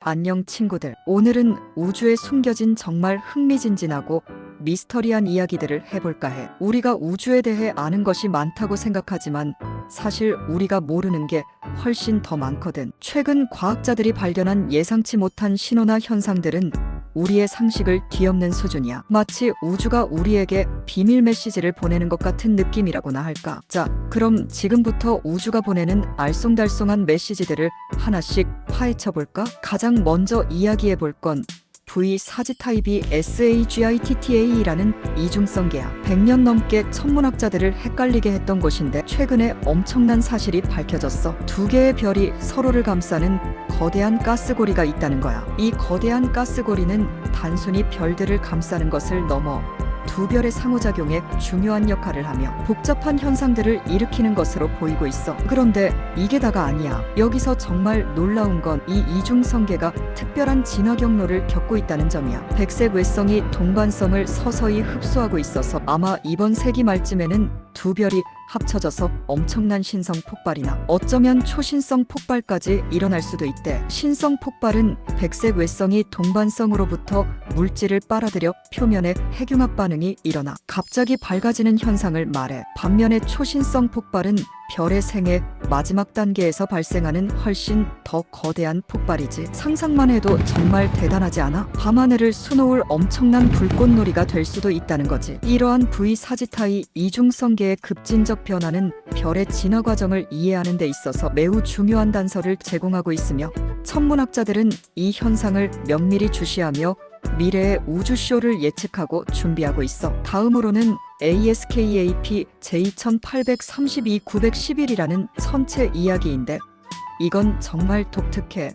안녕 친구들. 오늘은 우주에 숨겨진 정말 흥미진진하고 미스터리한 이야기들을 해볼까 해. 우리가 우주에 대해 아는 것이 많다고 생각하지만 사실 우리가 모르는 게 훨씬 더 많거든. 최근 과학자들이 발견한 예상치 못한 신호나 현상들은 우리의 상식을 뒤엎는 수준이야. 마치 우주가 우리에게 비밀 메시지를 보내는 것 같은 느낌이라고나 할까. 자, 그럼 지금부터 우주가 보내는 알쏭달쏭한 메시지들을 하나씩 파헤쳐볼까? 가장 먼저 이야기해볼 건 V 사지타입이 SAGITTA라는 이중성계야. 100년 넘게 천문학자들을 헷갈리게 했던 곳인데 최근에 엄청난 사실이 밝혀졌어. 두 개의 별이 서로를 감싸는 거대한 가스고리가 있다는 거야. 이 거대한 가스고리는 단순히 별들을 감싸는 것을 넘어 두 별의 상호작용에 중요한 역할을 하며 복잡한 현상들을 일으키는 것으로 보이고 있어. 그런데 이게 다가 아니야. 여기서 정말 놀라운 건 이 이중성계가 특별한 진화 경로를 겪고 있다는 점이야. 백색 외성이 동반성을 서서히 흡수하고 있어서 아마 이번 세기 말쯤에는 두 별이 합쳐져서 엄청난 신성 폭발이나 어쩌면 초신성 폭발까지 일어날 수도 있대. 신성 폭발은 백색 외성이 동반성으로부터 물질을 빨아들여 표면에 핵융합 반응이 일어나 갑자기 밝아지는 현상을 말해. 반면에 초신성 폭발은 별의 생애 마지막 단계에서 발생하는 훨씬 더 거대한 폭발이지. 상상만 해도 정말 대단하지 않아? 밤하늘을 수놓을 엄청난 불꽃놀이가 될 수도 있다는 거지. 이러한 V 사지타이 이중성계의 급진적 변화는 별의 진화 과정을 이해하는 데 있어서 매우 중요한 단서를 제공하고 있으며 천문학자들은 이 현상을 면밀히 주시하며 미래의 우주쇼를 예측하고 준비하고 있어. 다음으로는 ASKAP J1832-911이라는 천체 이야기인데 이건 정말 독특해.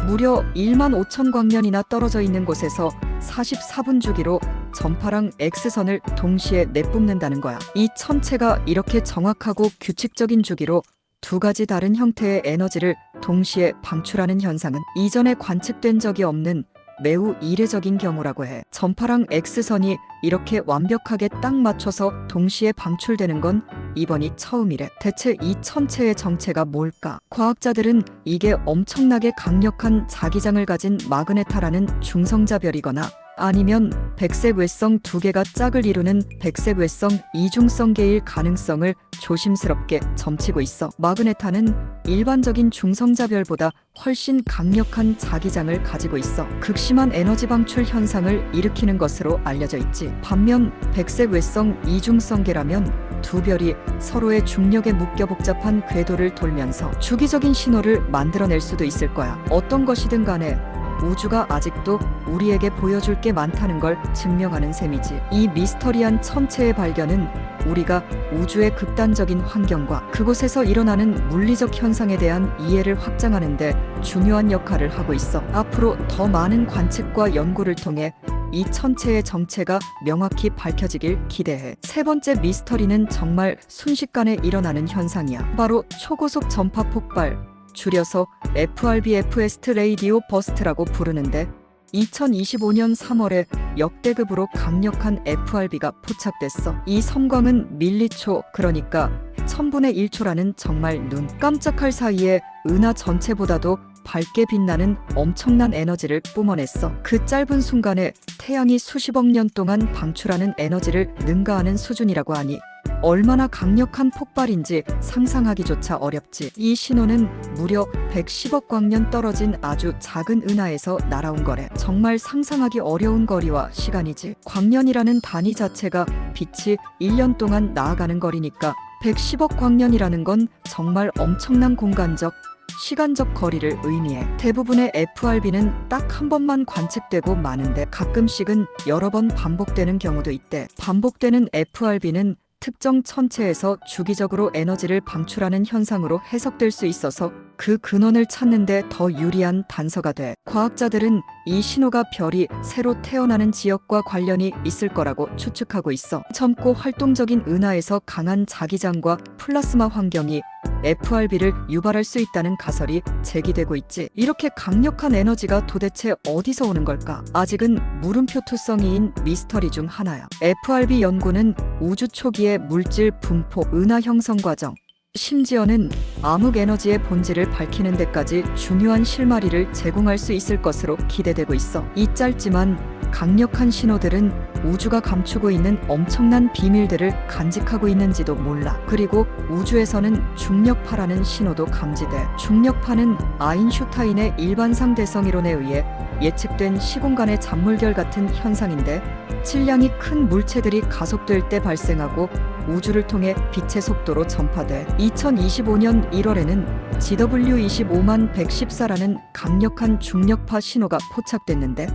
무려 15,000광년이나 떨어져 있는 곳에서 44분 주기로 전파랑 X선을 동시에 내뿜는다는 거야. 이 천체가 이렇게 정확하고 규칙적인 주기로 두 가지 다른 형태의 에너지를 동시에 방출하는 현상은 이전에 관측된 적이 없는 매우 이례적인 경우라고 해. 전파랑 X선이 이렇게 완벽하게 딱 맞춰서 동시에 방출되는 건 이번이 처음이래. 대체 이 천체의 정체가 뭘까? 과학자들은 이게 엄청나게 강력한 자기장을 가진 마그네타라는 중성자별이거나 아니면 백색 외성 두 개가 짝을 이루는 백색 외성 이중성계일 가능성을 조심스럽게 점치고 있어. 마그네타는 일반적인 중성자별보다 훨씬 강력한 자기장을 가지고 있어 극심한 에너지 방출 현상을 일으키는 것으로 알려져 있지. 반면 백색 외성 이중성계라면 두 별이 서로의 중력에 묶여 복잡한 궤도를 돌면서 주기적인 신호를 만들어낼 수도 있을 거야. 어떤 것이든 간에 우주가 아직도 우리에게 보여줄 게 많다는 걸 증명하는 셈이지. 이 미스터리한 천체의 발견은 우리가 우주의 극단적인 환경과 그곳에서 일어나는 물리적 현상에 대한 이해를 확장하는 데 중요한 역할을 하고 있어. 앞으로 더 많은 관측과 연구를 통해 이 천체의 정체가 명확히 밝혀지길 기대해. 세 번째 미스터리는 정말 순식간에 일어나는 현상이야. 바로 초고속 전파 폭발, 줄여서 FRBFST 레이디오 버스트라고 부르는데 2025년 3월에 역대급으로 강력한 FRB가 포착됐어. 이 섬광은 밀리초, 그러니까 1000분의 1초라는 정말 눈 깜짝할 사이에 은하 전체보다도 밝게 빛나는 엄청난 에너지를 뿜어냈어. 그 짧은 순간에 태양이 수십억 년 동안 방출하는 에너지를 능가하는 수준이라고 하니 얼마나 강력한 폭발인지 상상하기조차 어렵지. 이 신호는 무려 110억 광년 떨어진 아주 작은 은하에서 날아온 거래. 정말 상상하기 어려운 거리와 시간이지. 광년이라는 단위 자체가 빛이 1년 동안 나아가는 거리니까 110억 광년이라는 건 정말 엄청난 공간적, 시간적 거리를 의미해. 대부분의 FRB는 딱 한 번만 관측되고 마는데 가끔씩은 여러 번 반복되는 경우도 있대. 반복되는 FRB는 특정 천체에서 주기적으로 에너지를 방출하는 현상으로 해석될 수 있어서 그 근원을 찾는 데 더 유리한 단서가 돼. 과학자들은 이 신호가 별이 새로 태어나는 지역과 관련이 있을 거라고 추측하고 있어. 젊고 활동적인 은하에서 강한 자기장과 플라스마 환경이 FRB를 유발할 수 있다는 가설이 제기되고 있지. 이렇게 강력한 에너지가 도대체 어디서 오는 걸까? 아직은 물음표투성이인 미스터리 중 하나야. FRB 연구는 우주 초기의 물질 분포, 은하 형성 과정, 심지어는 암흑 에너지의 본질을 밝히는 데까지 중요한 실마리를 제공할 수 있을 것으로 기대되고 있어. 이 짧지만 강력한 신호들은 우주가 감추고 있는 엄청난 비밀들을 간직하고 있는지도 몰라. 그리고 우주에서는 중력파라는 신호도 감지돼. 중력파는 아인슈타인의 일반상 대성 이론에 의해 예측된 시공간의 잔물결 같은 현상인데, 질량이 큰 물체들이 가속될 때 발생하고 우주를 통해 빛의 속도로 전파돼. 2025년 1월에는 GW25만 114라는 강력한 중력파 신호가 포착됐는데,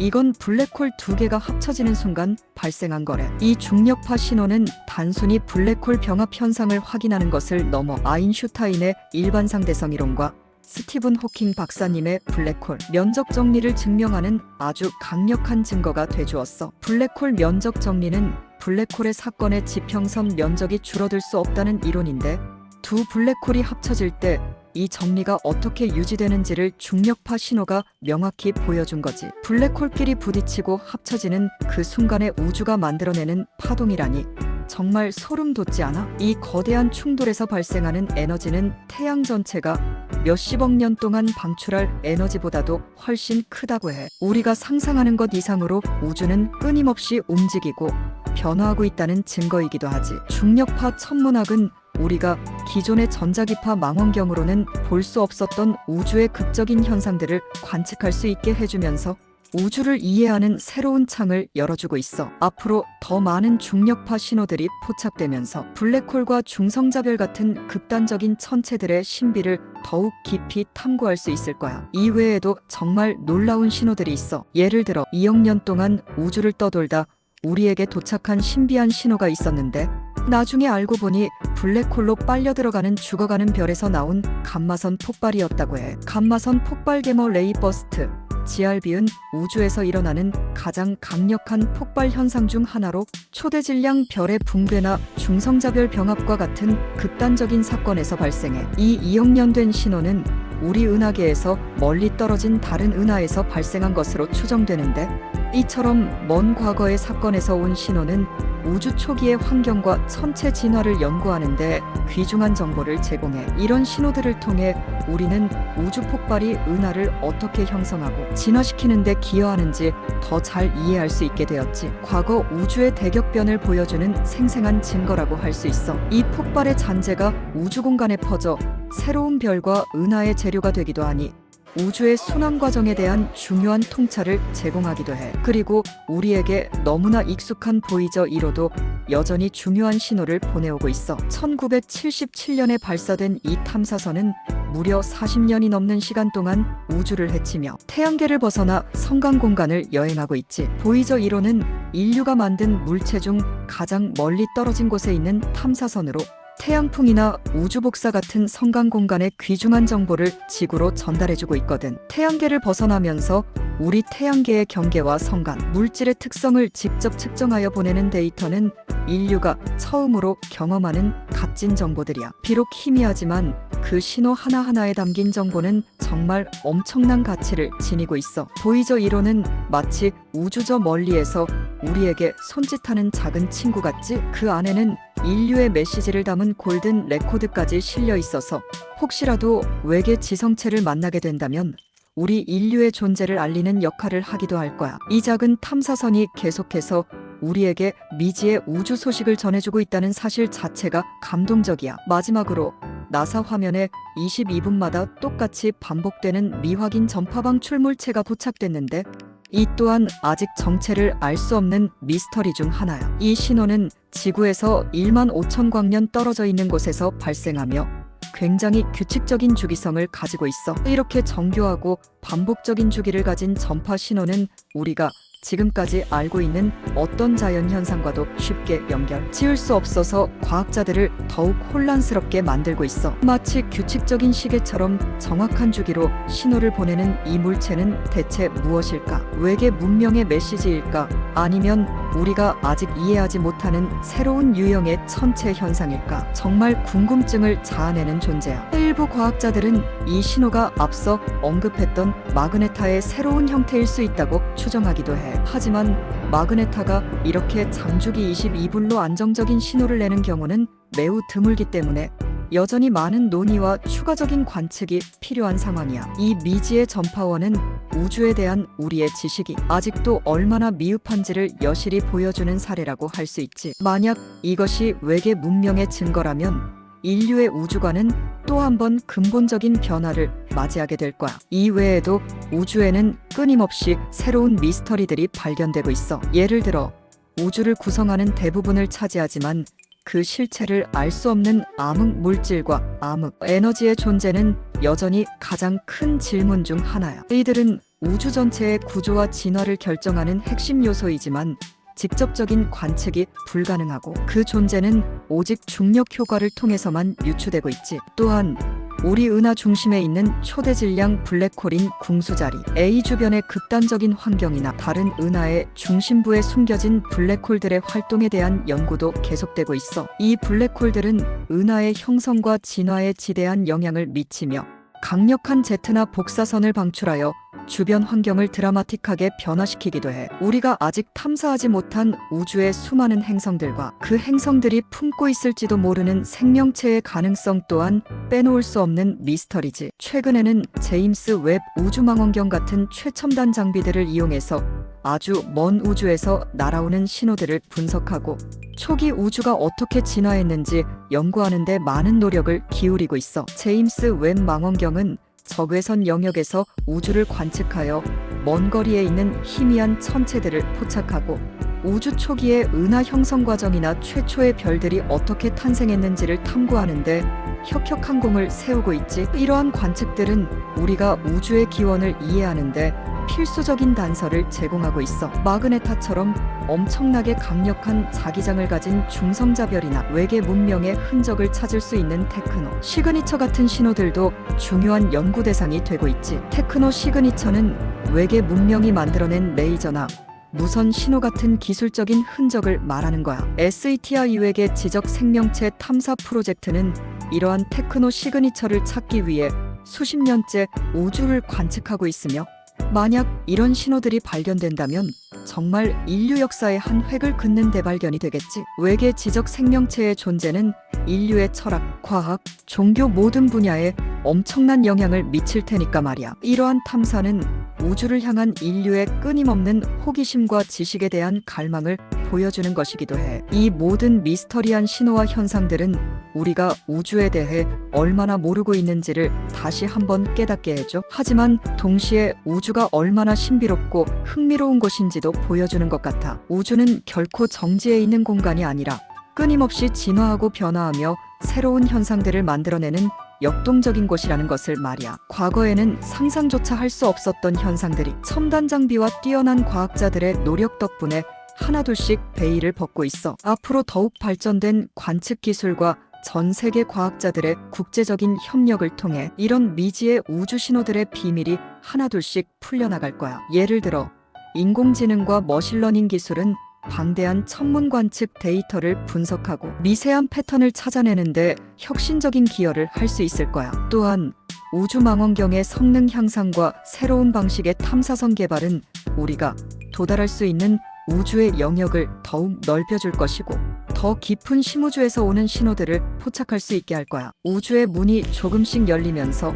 이건 블랙홀 두 개가 합쳐지는 순간 발생한 거래. 이 중력파 신호는 단순히 블랙홀 병합 현상을 확인하는 것을 넘어 아인슈타인의 일반상 대성 이론과 스티븐 호킹 박사님의 블랙홀 면적 정리를 증명하는 아주 강력한 증거가 돼주었어. 블랙홀 면적 정리는 블랙홀의 사건의 지평선 면적이 줄어들 수 없다는 이론인데, 두 블랙홀이 합쳐질 때 이 정리가 어떻게 유지되는지를 중력파 신호가 명확히 보여준 거지. 블랙홀끼리 부딪히고 합쳐지는 그 순간에 우주가 만들어내는 파동이라니 정말 소름 돋지 않아? 이 거대한 충돌에서 발생하는 에너지는 태양 전체가 몇십억 년 동안 방출할 에너지보다도 훨씬 크다고 해. 우리가 상상하는 것 이상으로 우주는 끊임없이 움직이고 변화하고 있다는 증거이기도 하지. 중력파 천문학은 우리가 기존의 전자기파 망원경으로는 볼 수 없었던 우주의 극적인 현상들을 관측할 수 있게 해주면서 우주를 이해하는 새로운 창을 열어주고 있어. 앞으로 더 많은 중력파 신호들이 포착되면서 블랙홀과 중성자별 같은 극단적인 천체들의 신비를 더욱 깊이 탐구할 수 있을 거야. 이외에도 정말 놀라운 신호들이 있어. 예를 들어 2억 년 동안 우주를 떠돌다 우리에게 도착한 신비한 신호가 있었는데, 나중에 알고 보니 블랙홀로 빨려 들어가는 죽어가는 별에서 나온 감마선 폭발이었다고 해. 감마선 폭발 계모 레이버스트 GRB은 우주에서 일어나는 가장 강력한 폭발 현상 중 하나로, 초대질량 별의 붕괴나 중성자별 병합과 같은 극단적인 사건에서 발생해. 이 2억 년 된 신호는 우리 은하계에서 멀리 떨어진 다른 은하에서 발생한 것으로 추정되는데, 이처럼 먼 과거의 사건에서 온 신호는 우주 초기의 환경과 천체 진화를 연구하는데 귀중한 정보를 제공해. 이런 신호들을 통해 우리는 우주 폭발이 은하를 어떻게 형성하고 진화시키는 데 기여하는지 더 잘 이해할 수 있게 되었지. 과거 우주의 대격변을 보여주는 생생한 증거라고 할 수 있어. 이 폭발의 잔재가 우주 공간에 퍼져 새로운 별과 은하의 재료가 되기도 하니 우주의 순환 과정에 대한 중요한 통찰을 제공하기도 해. 그리고 우리에게 너무나 익숙한 보이저 1호도 여전히 중요한 신호를 보내오고 있어. 1977년에 발사된 이 탐사선은 무려 40년이 넘는 시간 동안 우주를 헤치며 태양계를 벗어나 성간 공간을 여행하고 있지. 보이저 1호는 인류가 만든 물체 중 가장 멀리 떨어진 곳에 있는 탐사선으로 태양풍이나 우주복사 같은 성간 공간의 귀중한 정보를 지구로 전달해주고 있거든. 태양계를 벗어나면서 우리 태양계의 경계와 성간, 물질의 특성을 직접 측정하여 보내는 데이터는 인류가 처음으로 경험하는 값진 정보들이야. 비록 희미하지만 그 신호 하나하나에 담긴 정보는 정말 엄청난 가치를 지니고 있어. 보이저 1호는 마치 우주 저 멀리에서 우리에게 손짓하는 작은 친구 같지? 그 안에는 인류의 메시지를 담은 골든 레코드까지 실려 있어서 혹시라도 외계 지성체를 만나게 된다면 우리 인류의 존재를 알리는 역할을 하기도 할 거야. 이 작은 탐사선이 계속해서 우리에게 미지의 우주 소식을 전해주고 있다는 사실 자체가 감동적이야. 마지막으로 나사 화면에 22분마다 똑같이 반복되는 미확인 전파 방출 물체가 포착됐는데, 이 또한 아직 정체를 알 수 없는 미스터리 중 하나야. 이 신호는 지구에서 1만 5천 광년 떨어져 있는 곳에서 발생하며 굉장히 규칙적인 주기성을 가지고 있어. 이렇게 정교하고 반복적인 주기를 가진 전파 신호는 우리가 지금까지 알고 있는 어떤 자연 현상과도 쉽게 연결 지을 수 없어서 과학자들을 더욱 혼란스럽게 만들고 있어. 마치 규칙적인 시계처럼 정확한 주기로 신호를 보내는 이 물체는 대체 무엇일까? 외계 문명의 메시지일까? 아니면 우리가 아직 이해하지 못하는 새로운 유형의 천체 현상일까? 정말 궁금증을 자아내는 존재야. 일부 과학자들은 이 신호가 앞서 언급했던 마그네타의 새로운 형태일 수 있다고 추정하기도 해. 하지만 마그네타가 이렇게 잠주기 22분로 안정적인 신호를 내는 경우는 매우 드물기 때문에 여전히 많은 논의와 추가적인 관측이 필요한 상황이야. 이 미지의 전파원은 우주에 대한 우리의 지식이 아직도 얼마나 미흡한지를 여실히 보여주는 사례라고 할 수 있지. 만약 이것이 외계 문명의 증거라면 인류의 우주관은 또 한 번 근본적인 변화를 맞이하게 될 거야. 이 외에도 우주에는 끊임없이 새로운 미스터리들이 발견되고 있어. 예를 들어 우주를 구성하는 대부분을 차지하지만 그 실체를 알 수 없는 암흑 물질과 암흑 에너지의 존재는 여전히 가장 큰 질문 중 하나야. 이들은 우주 전체의 구조와 진화를 결정하는 핵심 요소이지만 직접적인 관측이 불가능하고 그 존재는 오직 중력 효과를 통해서만 유추되고 있지. 또한 우리 은하 중심에 있는 초대질량 블랙홀인 궁수자리 A 주변의 극단적인 환경이나 다른 은하의 중심부에 숨겨진 블랙홀들의 활동에 대한 연구도 계속되고 있어. 이 블랙홀들은 은하의 형성과 진화에 지대한 영향을 미치며 강력한 제트나 복사선을 방출하여 주변 환경을 드라마틱하게 변화시키기도 해. 우리가 아직 탐사하지 못한 우주의 수많은 행성들과 그 행성들이 품고 있을지도 모르는 생명체의 가능성 또한 빼놓을 수 없는 미스터리지. 최근에는 제임스 웹 우주망원경 같은 최첨단 장비들을 이용해서 아주 먼 우주에서 날아오는 신호들을 분석하고 초기 우주가 어떻게 진화했는지 연구하는 데 많은 노력을 기울이고 있어. 제임스 웹 망원경은 적외선 영역에서 우주를 관측하여 먼 거리에 있는 희미한 천체들을 포착하고 우주 초기의 은하 형성 과정이나 최초의 별들이 어떻게 탄생했는지를 탐구하는데 혁혁한 공을 세우고 있지. 이러한 관측들은 우리가 우주의 기원을 이해하는데 필수적인 단서를 제공하고 있어. 마그네타처럼 엄청나게 강력한 자기장을 가진 중성자별이나 외계 문명의 흔적을 찾을 수 있는 테크노 시그니처 같은 신호들도 중요한 연구 대상이 되고 있지. 테크노 시그니처는 외계 문명이 만들어낸 레이저나 무선 신호 같은 기술적인 흔적을 말하는 거야. SETI 외계 지적 생명체 탐사 프로젝트는 이러한 테크노 시그니처를 찾기 위해 수십 년째 우주를 관측하고 있으며 만약 이런 신호들이 발견된다면 정말 인류 역사의 한 획을 긋는 대발견이 되겠지. 외계 지적 생명체의 존재는 인류의 철학, 과학, 종교 모든 분야에 엄청난 영향을 미칠 테니까 말이야. 이러한 탐사는 우주를 향한 인류의 끊임없는 호기심과 지식에 대한 갈망을 보여주는 것이기도 해. 이 모든 미스터리한 신호와 현상들은 우리가 우주에 대해 얼마나 모르고 있는지를 다시 한번 깨닫게 해줘. 하지만 동시에 우주가 얼마나 신비롭고 흥미로운 곳인지도 보여주는 것 같아. 우주는 결코 정지해 있는 공간이 아니라 끊임없이 진화하고 변화하며 새로운 현상들을 만들어내는 역동적인 곳이라는 것을 말이야. 과거에는 상상조차 할 수 없었던 현상들이 첨단 장비와 뛰어난 과학자들의 노력 덕분에 하나둘씩 베일을 벗고 있어. 앞으로 더욱 발전된 관측 기술과 전 세계 과학자들의 국제적인 협력을 통해 이런 미지의 우주 신호들의 비밀이 하나둘씩 풀려나갈 거야. 예를 들어 인공지능과 머신러닝 기술은 방대한 천문 관측 데이터를 분석하고 미세한 패턴을 찾아내는데 혁신적인 기여를 할 수 있을 거야. 또한 우주망원경의 성능 향상과 새로운 방식의 탐사선 개발은 우리가 도달할 수 있는 우주의 영역을 더욱 넓혀줄 것이고 더 깊은 심우주에서 오는 신호들을 포착할 수 있게 할 거야. 우주의 문이 조금씩 열리면서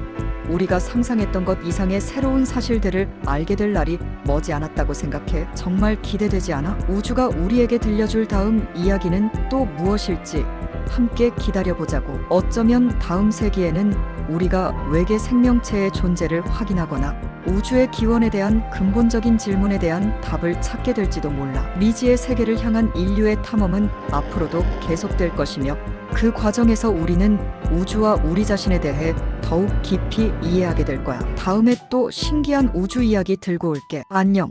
우리가 상상했던 것 이상의 새로운 사실들을 알게 될 날이 머지 않았다고 생각해. 정말 기대되지 않아? 우주가 우리에게 들려줄 다음 이야기는 또 무엇일지 함께 기다려보자고. 어쩌면 다음 세기에는 우리가 외계 생명체의 존재를 확인하거나 우주의 기원에 대한 근본적인 질문에 대한 답을 찾게 될지도 몰라. 미지의 세계를 향한 인류의 탐험은 앞으로도 계속될 것이며 그 과정에서 우리는 우주와 우리 자신에 대해 더욱 깊이 이해하게 될 거야. 다음에 또 신기한 우주 이야기 들고 올게. 안녕.